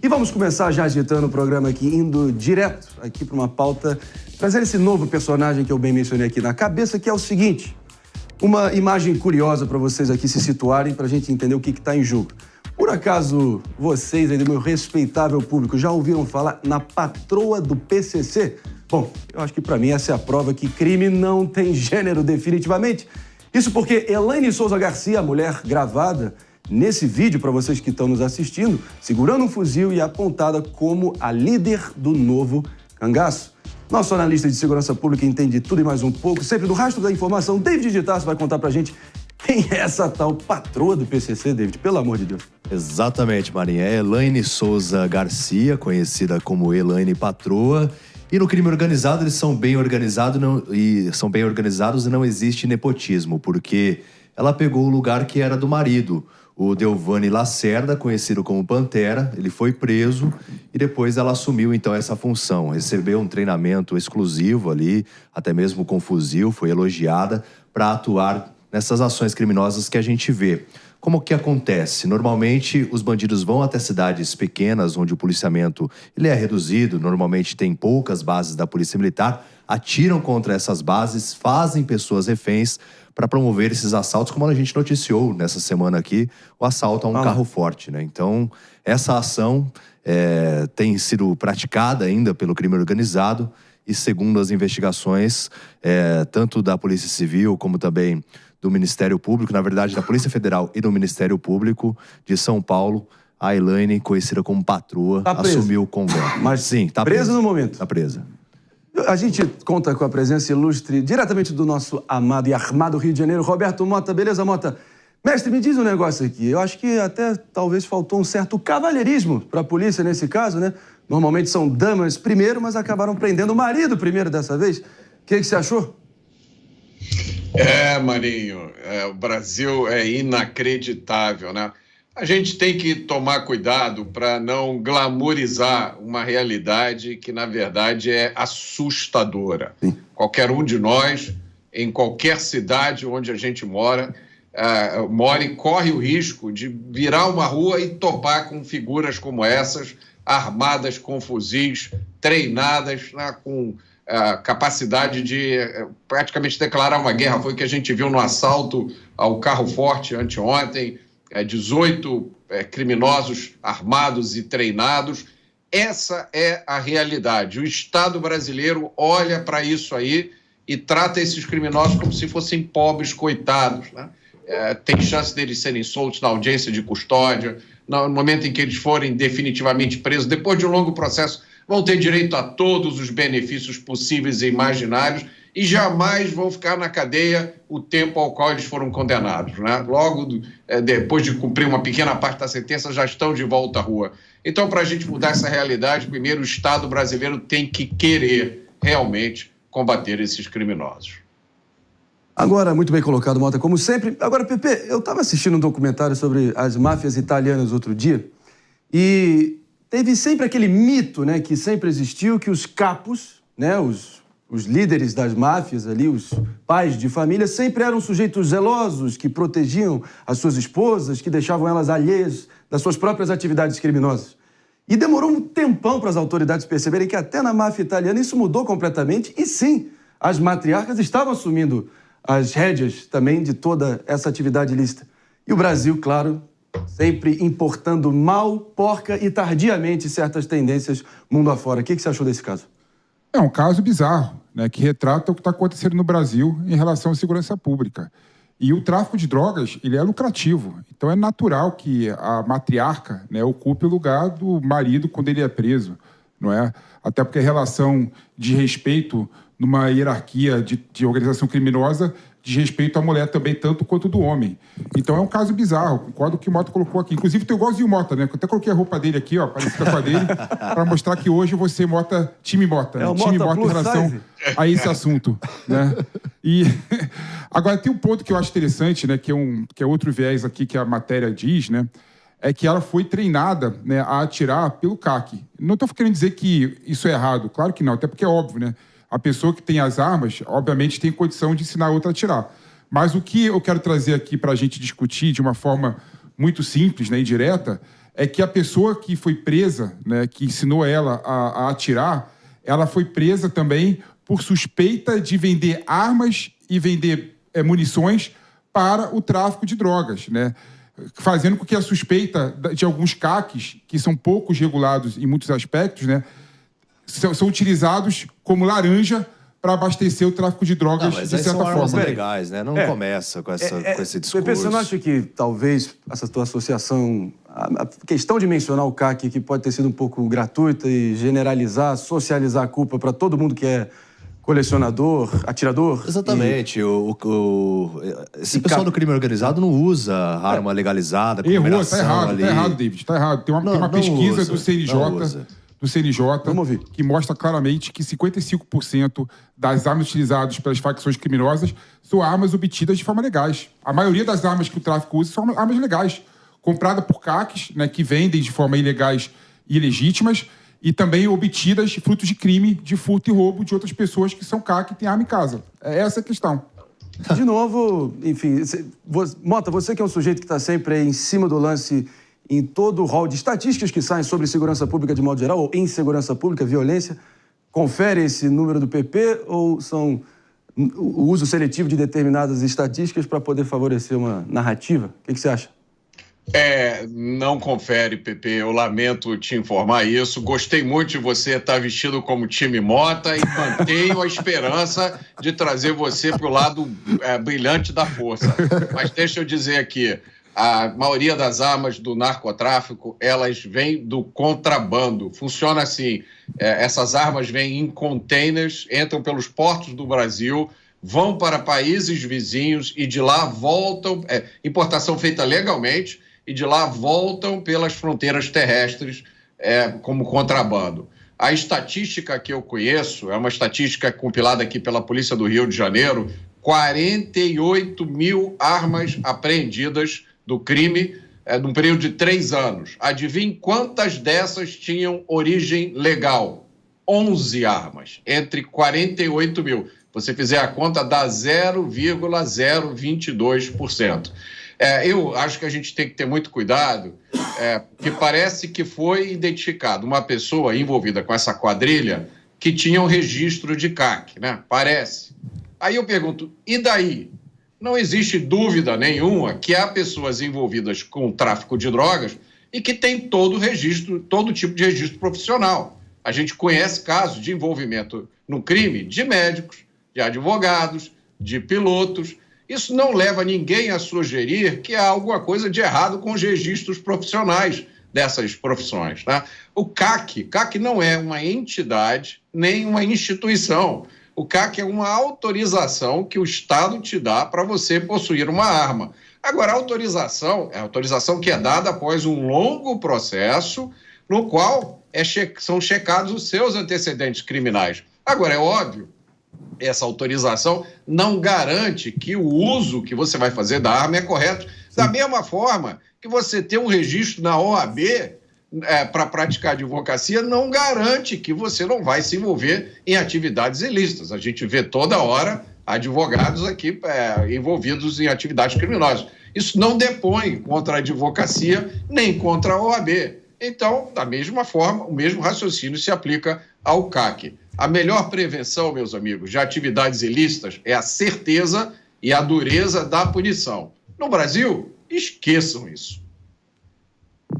E vamos começar já agitando o programa aqui, indo direto aqui para uma pauta, trazendo esse novo personagem que eu bem mencionei aqui na cabeça, que é o seguinte, uma imagem curiosa para vocês aqui se situarem, para a gente entender o que está em jogo. Por acaso, vocês aí do meu respeitável público já ouviram falar na patroa do PCC? Bom, eu acho que para mim essa é a prova que crime não tem gênero definitivamente. Isso porque Elaine Souza Garcia, a mulher gravada nesse vídeo para vocês que estão nos assistindo, segurando um fuzil e apontada como a líder do novo cangaço. Nosso analista de segurança pública entende tudo e mais um pouco, sempre do rastro da informação. David de Tarso vai contar pra gente quem é essa tal patroa do PCC, David, pelo amor de Deus. Exatamente, Marinha. É Elaine Souza Garcia, conhecida como Elaine Patroa. E no crime organizado, eles são bem organizados e não existe nepotismo, porque ela pegou o lugar que era do marido, o Delvani Lacerda, conhecido como Pantera. Ele foi preso e depois ela assumiu, então, essa função. Recebeu um treinamento exclusivo ali, até mesmo com fuzil, foi elogiada para atuar nessas ações criminosas que a gente vê. Como que acontece? Normalmente, os bandidos vão até cidades pequenas, onde o policiamento ele é reduzido, normalmente tem poucas bases da Polícia Militar, atiram contra essas bases, fazem pessoas reféns para promover esses assaltos, como a gente noticiou nessa semana aqui, o assalto a um carro forte, né? Então, essa ação tem sido praticada ainda pelo crime organizado e, segundo as investigações, tanto da Polícia Civil como também do Ministério Público, na verdade, da Polícia Federal e do Ministério Público de São Paulo, a Elaine, conhecida como patroa, assumiu o comando. Mas sim, tá presa no momento. Tá presa. A gente conta com a presença ilustre, diretamente do nosso amado e armado Rio de Janeiro, Roberto Mota. Beleza, Mota? Mestre, me diz um negócio aqui. Eu acho que até talvez faltou um certo cavalheirismo para a polícia nesse caso, né? Normalmente são damas primeiro, mas acabaram prendendo o marido primeiro dessa vez. O que você achou? Marinho, o Brasil é inacreditável, né? A gente tem que tomar cuidado para não glamourizar uma realidade que, na verdade, é assustadora. Sim. Qualquer um de nós, em qualquer cidade onde a gente mora e corre o risco de virar uma rua e topar com figuras como essas, armadas com fuzis, treinadas, né, com capacidade de praticamente declarar uma guerra. Foi o que a gente viu no assalto ao carro forte anteontem, 18 criminosos armados e treinados. Essa é a realidade. O Estado brasileiro olha para isso aí e trata esses criminosos como se fossem pobres coitados, né? Tem chance deles serem soltos na audiência de custódia, no momento em que eles forem definitivamente presos, depois de um longo processo, vão ter direito a todos os benefícios possíveis e imaginários e jamais vão ficar na cadeia o tempo ao qual eles foram condenados, né? Logo depois de cumprir uma pequena parte da sentença, já estão de volta à rua. Então, para a gente mudar essa realidade, primeiro o Estado brasileiro tem que querer realmente combater esses criminosos. Agora, muito bem colocado, Mota, como sempre. Agora, Pepe, eu estava assistindo um documentário sobre as máfias italianas outro dia e teve sempre aquele mito, né, que sempre existiu, que os capos, né, os líderes das máfias ali, os pais de família, sempre eram sujeitos zelosos, que protegiam as suas esposas, que deixavam elas alheias das suas próprias atividades criminosas. E demorou um tempão para as autoridades perceberem que até na máfia italiana isso mudou completamente e sim, as matriarcas estavam assumindo as rédeas também de toda essa atividade ilícita. E o Brasil, claro, sempre importando mal, porca e tardiamente certas tendências mundo afora. O que você achou desse caso? É um caso bizarro, né, que retrata o que está acontecendo no Brasil em relação à segurança pública. E o tráfico de drogas, ele é lucrativo. Então é natural que a matriarca, né, ocupe o lugar do marido quando ele é preso, não é? Até porque a relação de respeito numa hierarquia de organização criminosa diz respeito à mulher também, tanto quanto do homem. Então é um caso bizarro, concordo com o que o Mota colocou aqui. Inclusive, eu gosto de Mota, né? Eu até coloquei a roupa dele aqui, ó, parecida com a dele, para mostrar que hoje você, Mota, time Mota, né? Time Mota em relação a esse assunto, né? E agora tem um ponto que eu acho interessante, né? Que é outro viés aqui que a matéria diz, né? É que ela foi treinada, né, a atirar pelo CAC. Não estou querendo dizer que isso é errado, claro que não, até porque é óbvio, né? A pessoa que tem as armas, obviamente, tem condição de ensinar a outra a atirar. Mas o que eu quero trazer aqui para a gente discutir de uma forma muito simples, né, e direta, é que a pessoa que foi presa, né, que ensinou ela a atirar, ela foi presa também por suspeita de vender armas e vender munições para o tráfico de drogas, né? Fazendo com que a suspeita de alguns CACs, que são poucos regulados em muitos aspectos, né, são utilizados como laranja para abastecer o tráfico de drogas, mas de certa são armas forma. legais, né? Não começa com esse discurso. Pepe, você não acha que talvez essa tua associação, a questão de mencionar o CAC, que pode ter sido um pouco gratuita e generalizar, socializar a culpa para todo mundo que é colecionador, atirador? Exatamente. Esse pessoal do crime organizado não usa arma legalizada, com numeração ali. Tá errado, David, tá errado. Tem uma pesquisa do CNJ, que mostra claramente que 55% das armas utilizadas pelas facções criminosas são armas obtidas de forma legais. A maioria das armas que o tráfico usa são armas legais, compradas por CACs, né, que vendem de forma ilegais e ilegítimas, e também obtidas frutos de crime, de furto e roubo de outras pessoas que são CAC e têm arma em casa. É essa a questão. De novo, enfim, Mota, você que é um sujeito que está sempre aí em cima do lance em todo o rol de estatísticas que saem sobre segurança pública de modo geral, ou insegurança pública, violência, confere esse número do PP ou são o uso seletivo de determinadas estatísticas para poder favorecer uma narrativa? O que você acha? Não confere, Pepe, eu lamento te informar isso. Gostei muito de você estar vestido como time Mota e mantenho a esperança de trazer você para o lado brilhante da força. Mas deixa eu dizer aqui, a maioria das armas do narcotráfico, elas vêm do contrabando. Funciona assim, essas armas vêm em containers, entram pelos portos do Brasil, vão para países vizinhos e de lá voltam, importação feita legalmente, e de lá voltam pelas fronteiras terrestres como contrabando. A estatística que eu conheço é uma estatística compilada aqui pela Polícia do Rio de Janeiro, 48 mil armas apreendidas do crime num período de 3 anos. Adivinhe quantas dessas tinham origem legal? 11 armas, entre 48 mil. Você fizer a conta, dá 0,022%. Eu acho que a gente tem que ter muito cuidado, porque parece que foi identificado uma pessoa envolvida com essa quadrilha que tinha um registro de CAC, né? Parece. Aí eu pergunto, e daí? Não existe dúvida nenhuma que há pessoas envolvidas com o tráfico de drogas e que tem todo tipo de registro profissional. A gente conhece casos de envolvimento no crime de médicos, de advogados, de pilotos. Isso não leva ninguém a sugerir que há alguma coisa de errado com os registros profissionais dessas profissões, né? O CAC não é uma entidade nem uma instituição. O CAC é uma autorização que o Estado te dá para você possuir uma arma. Agora, a autorização que é dada após um longo processo no qual são checados os seus antecedentes criminais. Agora, é óbvio, essa autorização não garante que o uso que você vai fazer da arma é correto. Da mesma forma que você ter um registro na OAB para praticar advocacia não garante que você não vai se envolver em atividades ilícitas. A gente vê toda hora advogados aqui envolvidos em atividades criminosas. Isso não depõe contra a advocacia nem contra a OAB. Então, da mesma forma, o mesmo raciocínio se aplica ao CAC. A melhor prevenção, meus amigos, de atividades ilícitas é a certeza e a dureza da punição. No Brasil, esqueçam isso.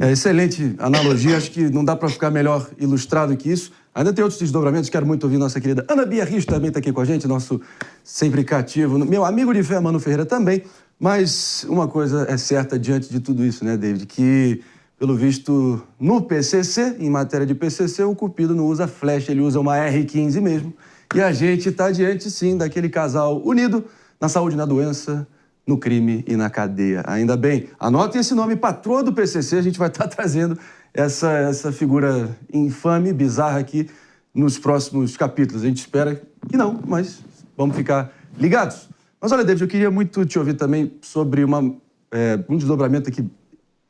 Excelente analogia, acho que não dá para ficar melhor ilustrado que isso. Ainda tem outros desdobramentos, quero muito ouvir nossa querida Ana Bia Rios, também está aqui com a gente, nosso sempre cativo, meu amigo de fé, Mano Ferreira, também. Mas uma coisa é certa diante de tudo isso, né, David, que pelo visto, no PCC, em matéria de PCC, o Cupido não usa flecha, ele usa uma R15 mesmo. E a gente está diante, sim, daquele casal unido na saúde e na doença, no crime e na cadeia. Ainda bem, anotem esse nome, patroa do PCC, a gente vai estar trazendo essa figura infame, bizarra aqui nos próximos capítulos. A gente espera que não, mas vamos ficar ligados. Mas olha, David, eu queria muito te ouvir também sobre um desdobramento aqui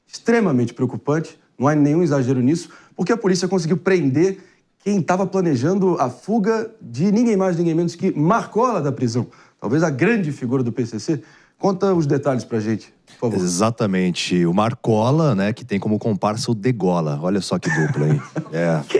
extremamente preocupante, não há nenhum exagero nisso, porque a polícia conseguiu prender quem estava planejando a fuga de ninguém mais, ninguém menos que Marcola da prisão. Talvez a grande figura do PCC. Conta os detalhes pra gente, por favor. Exatamente. O Marcola, né, que tem como comparsa o Degola. Olha só que dupla, hein?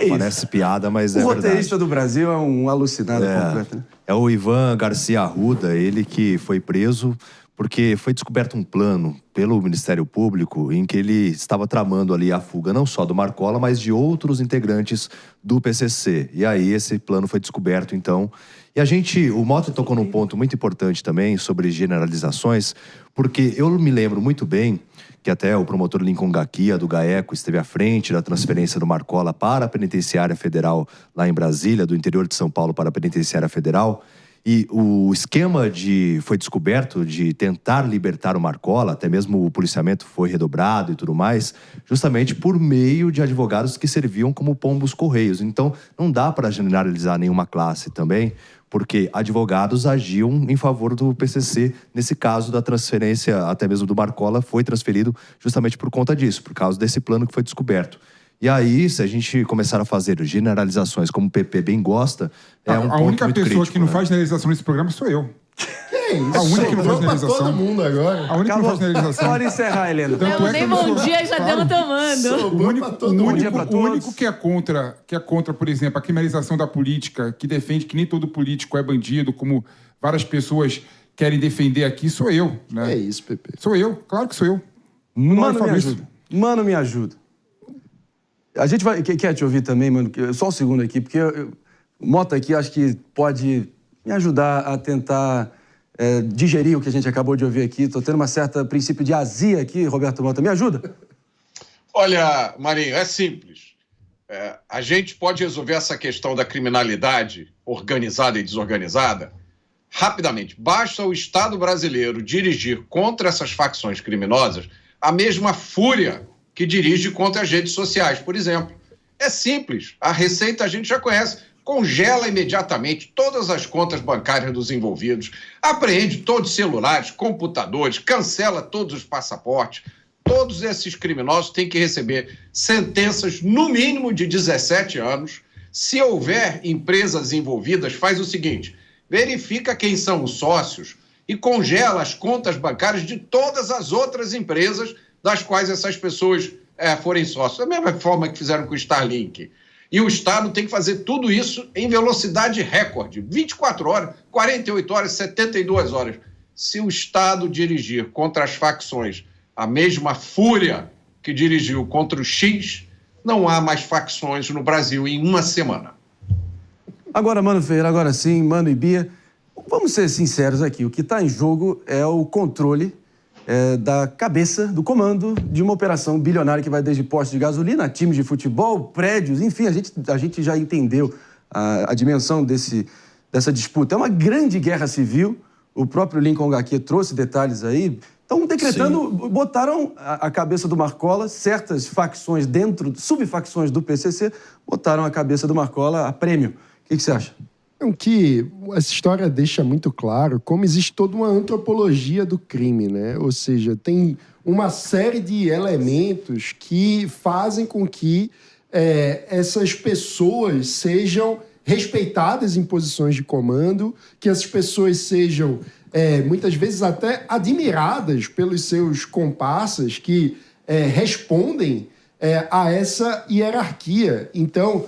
Parece piada, mas é verdade. O roteirista do Brasil é um alucinado completo, né? É o Ivan Garcia Arruda, ele que foi preso porque foi descoberto um plano pelo Ministério Público em que ele estava tramando ali a fuga não só do Marcola, mas de outros integrantes do PCC. E aí esse plano foi descoberto, então. E o Mota tocou num ponto muito importante também sobre generalizações, porque eu me lembro muito bem que até o promotor Lincoln Gaquia, do GAECO, esteve à frente da transferência do Marcola para a Penitenciária Federal lá em Brasília, do interior de São Paulo para a Penitenciária Federal. E o esquema foi descoberto de tentar libertar o Marcola, até mesmo o policiamento foi redobrado e tudo mais, justamente por meio de advogados que serviam como pombos correios. Então, não dá para generalizar nenhuma classe também, porque advogados agiam em favor do PCC. Nesse caso da transferência, até mesmo do Marcola, foi transferido justamente por conta disso, por causa desse plano que foi descoberto. E aí, se a gente começar a fazer generalizações como o PP bem gosta, é um ponto muito crítico. A única pessoa que não faz generalização nesse programa sou eu. Que isso? A única que não faz generalização. Todo mundo agora. A única que não faz generalização. Pode encerrar, Helena. Eu dei bom dia e já deu tomando. O único que é contra, por exemplo, a criminalização da política, que defende que nem todo político é bandido, como várias pessoas querem defender aqui, sou eu. Né? É isso, Pepe. Sou eu, claro que sou eu. Mano, me ajuda. Mano, me ajuda. A gente quer te ouvir também, mano, só um segundo aqui, porque o Mota aqui acho que pode me ajudar a tentar digerir o que a gente acabou de ouvir aqui. Tô tendo uma certa princípio de azia aqui, Roberto Mota. Me ajuda? Olha, Marinho, é simples. A gente pode resolver essa questão da criminalidade organizada e desorganizada rapidamente. Basta o Estado brasileiro dirigir contra essas facções criminosas a mesma fúria que dirige contra as redes sociais, por exemplo. É simples, a receita a gente já conhece. Congela imediatamente todas as contas bancárias dos envolvidos, apreende todos os celulares, computadores, cancela todos os passaportes. Todos esses criminosos têm que receber sentenças no mínimo de 17 anos. Se houver empresas envolvidas, faz o seguinte, verifica quem são os sócios e congela as contas bancárias de todas as outras empresas das quais essas pessoas forem sócios. Da mesma forma que fizeram com o Starlink. E o Estado tem que fazer tudo isso em velocidade recorde. 24 horas, 48 horas, 72 horas. Se o Estado dirigir contra as facções a mesma fúria que dirigiu contra o X, não há mais facções no Brasil em uma semana. Agora, Mano Ferreira, agora sim, Mano e Bia, vamos ser sinceros aqui. O que está em jogo é o controle da cabeça, do comando de uma operação bilionária que vai desde postos de gasolina, times de futebol, prédios, enfim, a gente já entendeu a dimensão dessa disputa. É uma grande guerra civil, o próprio Lincoln Gaquia trouxe detalhes aí. Então, decretando, botaram a cabeça do Marcola, certas facções subfacções do PCC, botaram a cabeça do Marcola a prêmio. O que você acha? Que essa história deixa muito claro como existe toda uma antropologia do crime, né? Ou seja, tem uma série de elementos que fazem com que essas pessoas sejam respeitadas em posições de comando, que essas pessoas sejam, muitas vezes, até admiradas pelos seus comparsas que respondem a essa hierarquia. Então,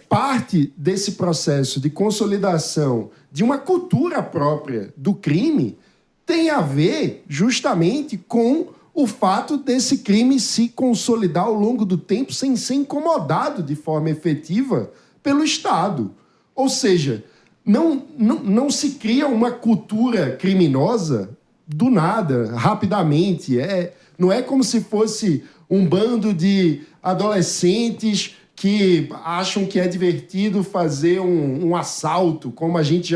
parte desse processo de consolidação de uma cultura própria do crime tem a ver justamente com o fato desse crime se consolidar ao longo do tempo sem ser incomodado de forma efetiva pelo Estado. Ou seja, não se cria uma cultura criminosa do nada, rapidamente. Não é como se fosse um bando de adolescentes que acham que é divertido fazer um assalto, como a gente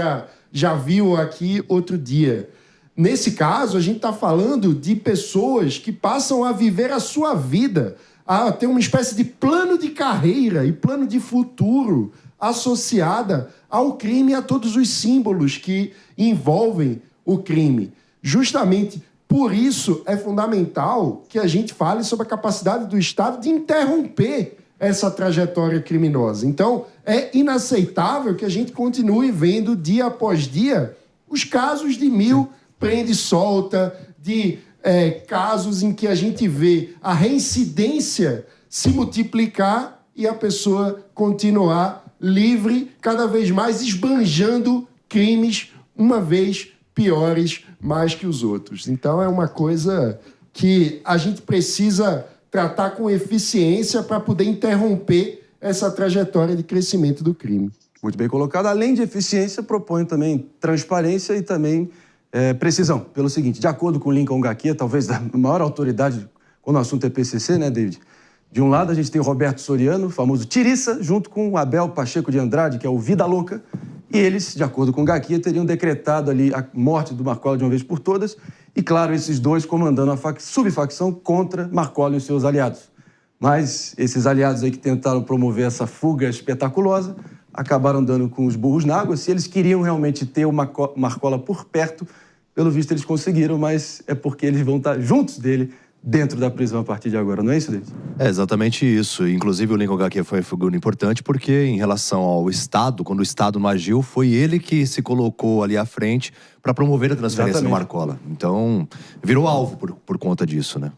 já viu aqui outro dia. Nesse caso, a gente está falando de pessoas que passam a viver a sua vida, a ter uma espécie de plano de carreira e plano de futuro associada ao crime e a todos os símbolos que envolvem o crime. Justamente por isso é fundamental que a gente fale sobre a capacidade do Estado de interromper essa trajetória criminosa. Então, é inaceitável que a gente continue vendo dia após dia os casos de 1000 prende e solta, de casos em que a gente vê a reincidência se multiplicar e a pessoa continuar livre, cada vez mais esbanjando crimes uma vez piores mais que os outros. Então é uma coisa que a gente precisa tratar com eficiência para poder interromper essa trajetória de crescimento do crime. Muito bem colocado. Além de eficiência, propõe também transparência e também precisão. Pelo seguinte, de acordo com Lincoln Gaquia, talvez a maior autoridade quando o assunto é PCC, né, David? De um lado, a gente tem o Roberto Soriano, o famoso Tiriça, junto com o Abel Pacheco de Andrade, que é o Vida Louca. E eles, de acordo com Gaquia, teriam decretado ali a morte do Marcola de uma vez por todas. E, claro, esses dois comandando a subfacção contra Marcola e os seus aliados. Mas esses aliados aí que tentaram promover essa fuga espetaculosa acabaram dando com os burros na água. Se eles queriam realmente ter o Marcola por perto, pelo visto eles conseguiram, mas é porque eles vão estar juntos dele dentro da prisão a partir de agora, não é isso, David? É exatamente isso. Inclusive, o Lincoln Gaquia foi uma figura importante porque, em relação ao Estado, quando o Estado não agiu, foi ele que se colocou ali à frente para promover a transferência do Marcola. Então, virou alvo por conta disso, né?